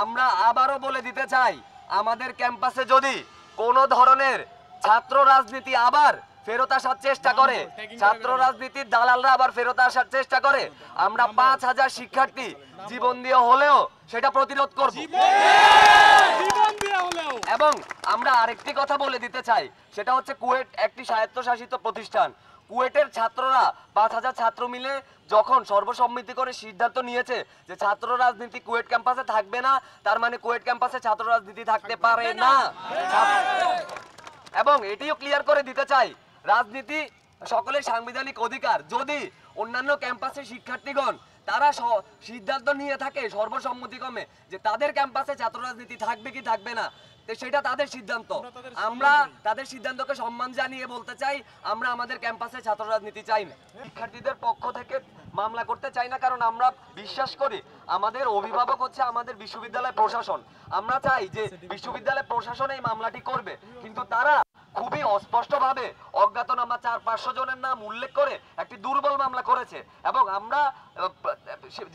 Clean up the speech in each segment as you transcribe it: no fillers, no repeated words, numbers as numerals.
আমরা আবারও বলে দিতে চাই, আমাদের ক্যাম্পাসে যদি কোনো ধরনের ছাত্র রাজনীতি আবার ফেরত আসার চেষ্টা করে, ছাত্র রাজনীতির দালালরা আবার ফেরত আসার চেষ্টা করে, আমরা 5000 শিক্ষার্থী জীবন দিয়ে হলেও সেটা প্রতিরোধ করব। এবং আমরা আরেকটি কথা বলে দিতে চাই, সেটা হচ্ছে কুয়েট একটি স্বায়ত্তশাসিত প্রতিষ্ঠান। কুয়েটের ছাত্ররা 5000 ছাত্র মিলে যখন সর্বসম্মতি করে সিদ্ধান্ত নিয়েছে যে ছাত্র রাজনীতি কুয়েট ক্যাম্পাসে থাকবে না, তার মানে কুয়েট ক্যাম্পাসে ছাত্র রাজনীতি থাকতে পারে না। এবং এটিও ক্লিয়ার করে দিতে চাই, রাজনীতি সকলের সাংবিধানিক অধিকার। যদি অন্যান্য ক্যাম্পাসের শিক্ষার্থীগণ তারা সিদ্ধান্ত নিয়ে থাকে সর্বসম্মতিক্রমে যে তাদের ক্যাম্পাসে ছাত্র রাজনীতি থাকবে কি থাকবে না, সেটা তাদের সিদ্ধান্ত। আমরা তাদের সিদ্ধান্তকে সম্মান জানিয়ে বলতে চাই, আমরা আমাদের ক্যাম্পাসে ছাত্র রাজনীতি চাই না। শিক্ষার্থীদের পক্ষ থেকে মামলা করতে চাই না, কারণ আমরা বিশ্বাস করি আমাদের অভিভাবক হচ্ছে আমাদের বিশ্ববিদ্যালয় প্রশাসন। আমরা চাই যে বিশ্ববিদ্যালয় প্রশাসন এই মামলাটি করবে, কিন্তু তারা খুবই অস্পষ্টভাবে অজ্ঞাতনামা 400-500 জনের নাম উল্লেখ করে একটি দুর্বল মামলা করেছে। এবং আমরা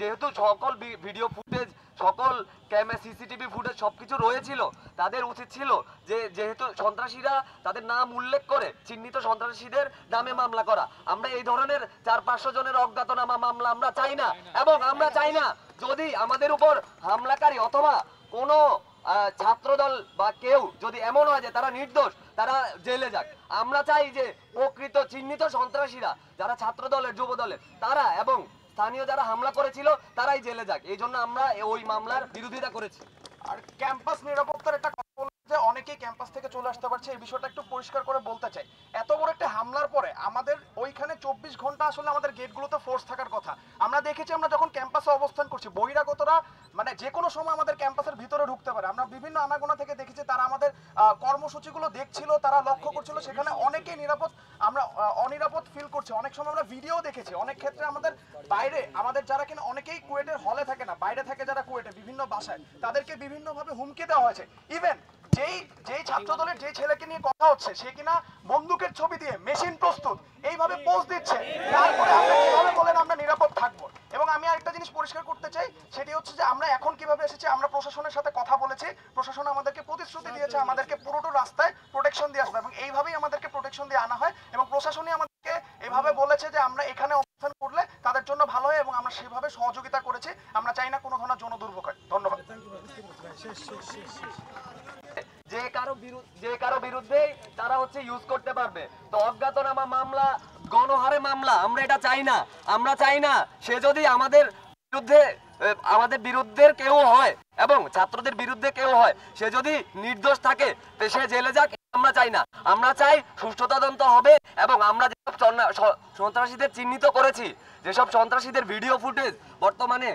যেহেতু সকল ভিডিও ফুটেজ, সকল ক্যামেরা, সিসিটিভি ফুটেজ সবকিছু রয়েছিল, তাদের উচিত ছিল যে যেহেতু সন্ত্রাসীরা তাদের নাম উল্লেখ করে চিহ্নিত সন্ত্রাসীদের নামে মামলা করা। আমরা এই ধরনের 400-500 জনের অজ্ঞাতনামা মামলা আমরা চাই না। এবং আমরা চাই না যদি আমাদের উপর হামলাকারী অথবা কোনো ছাত্রদল বা কেউ যদি এমন হয় যে তারা নির্দোষ, তারা জেলে যাক। আমরা চাই যে প্রকৃত চিহ্নিত সন্ত্রাসীরা যারা ছাত্র দলের, যুব দলের, তারা এবং স্থানীয় যারা হামলা করেছিল তারাই জেলে যাক। এই জন্য আমরা ওই মামলার বিরোধিতা করেছি। আর ক্যাম্পাস নিরাপত্তার একটা কথা বলতে, অনেকেই ক্যাম্পাস থেকে চলে আসতে পারছে, এই বিষয়টা একটু পরিষ্কার করে বলতে চাই। এত বড় একটা হামলার পরে আমাদের ওইখানে 24 ঘন্টা আসলে আমাদের গেটগুলোতে ফোর্স থাকার কথা। আমরা দেখেছি, আমরা যখন ক্যাম্পাসে অবস্থান করছি, বহিরাগতরা মানে যে কোনো সময় আমাদের ক্যাম্পাসের ভিতরে ঢুকতে পারে। আমরা বিভিন্ন আনাগোনা থেকে দেখেছি তারা আমাদের কর্মসূচিগুলো দেখছিল, তারা লক্ষ্য করছিল, সেখানে অনেকেই নিরাপদ, আমরা অনিরাপদ ফিল করছি। অনেক সময় আমরা ভিডিও দেখেছি, অনেক ক্ষেত্রে আমাদের বাইরে, আমাদের যারা কিনা অনেকেই কুয়েটের হলে থাকে না, বাইরে থাকে যারা কুয়েটে বিভিন্ন বাসায়, তাদেরকে বিভিন্নভাবে হুমকি দেওয়া হয়েছে। ইভেন যেই ছাত্র দলের যে ছেলেকে নিয়ে কথা হচ্ছে, সে কিনা বন্দুকের ছবি দিয়ে মেশিন প্রস্তুত এইভাবে পোজ দিচ্ছে। তারপরে আমরা কিভাবে বলেন আমরা নিরাপদ থাকবো? এবং আমি আরেকটা জিনিস পরিষ্কার করতে চাই, সেটি হচ্ছে যে আমরা এখন কিভাবে এসেছি, আমরা প্রশাসনের সাথে কথা বলেছি, প্রশাসন আমাদেরকে প্রতিশ্রুতি দিয়েছে আমাদেরকে পুরোটা রাস্তায় প্রোটেকশন দিয়ে আসবে, এবং এইভাবেই আমাদেরকে প্রোটেকশন দিয়ে আনা হয়। এবং প্রশাসনই আমাদেরকে এভাবে বলেছে যে আমরা এখানে অবস্থান করলে তাদের জন্য ভালো হয়, এবং আমরা সেভাবে সহযোগিতা করেছি। আমরা চাই না কোনো ধরনের জনদুর্ভোগ হয়। ধন্যবাদ। যে কারো বিরুদ্ধে তারা হচ্ছে ইউজ করতে পারবে। তো অজ্ঞাতনামা মামলা, গণহারে মামলা আমরা এটা চাই না। আমরা চাই না সে যদি আমাদের বিরুদ্ধের কেউ হয় এবং ছাত্রদের বিরুদ্ধে কেউ হয়, সে যদি নির্দোষ থাকে তো সে জেলে যাক, আমরা চাই না। আমরা চাই সুষ্ঠু তদন্ত হবে। এবং আমরা যেসব সন্ত্রাসীদের চিহ্নিত করেছি, যেসব সন্ত্রাসীদের ভিডিও ফুটেজ বর্তমানে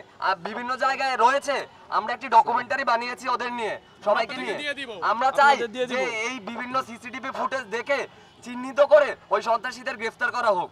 বিভিন্ন জায়গায় রয়েছে, আমরা একটি ডকুমেন্টারি বানিয়েছি ওদের নিয়ে, সবাইকে নিয়ে। আমরা চাই যে এই বিভিন্ন সিসিটিভি ফুটেজ দেখে চিহ্নিত করে ওই সন্ত্রাসীদের গ্রেফতার করা হোক।